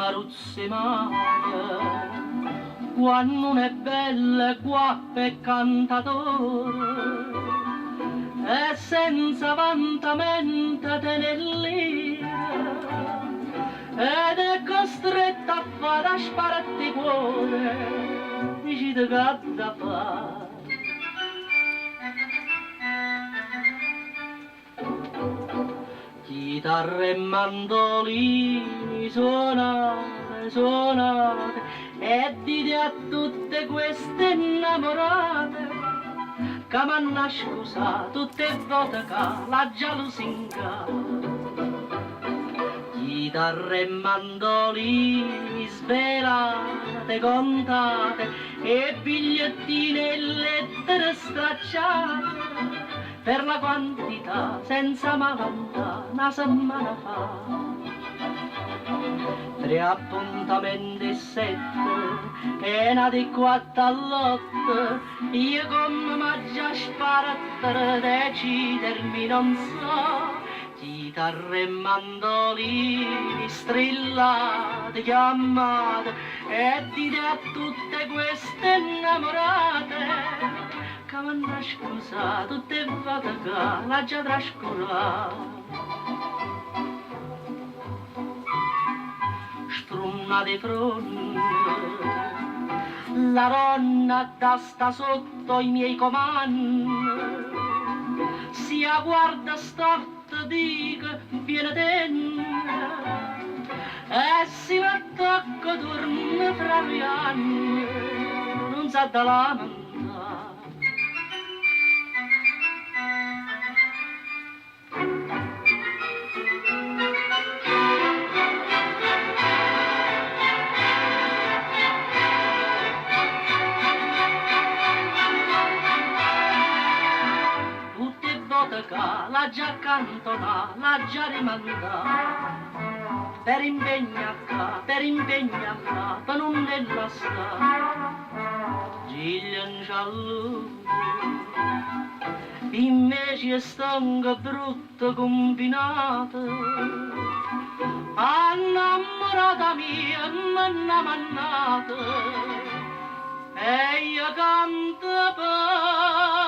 maruzzi mare, quando non è bella qua è cantatore, e senza vantamento tenell'ira, ed è costretta a fare a sparatti cuore, dici che da fare. Chitarre e mandolini suonate, suonate, e dite a tutte queste innamorate che m'hanno scusato tutte volte che la gelosinga. Chitarre e mandolini svelate, contate, e bigliettine e lettere stracciate, per la quantità senza malantà una settimana fa. 3 appuntamenti e 7, e una di 4 all'8, io come m'ha già sparato decidermi non so. Chitarre e mandolini strillate, chiamate, e dite a tutte queste innamorate che m'hanno scusato tutte volte che l'ha già trascurata. Strunna di fronte, la donna sta sotto i miei comandi, si guarda storta, dico viene tenna, e si m'attacca torna fra gli anni, non sa da lamentare. L'ha già accantonata, l'ha già rimandata, per impegna qua, per non nella sta. Gillian giallo, invece stanca brutta combinata, innamorata mia, m'hanno mannata, e io canto per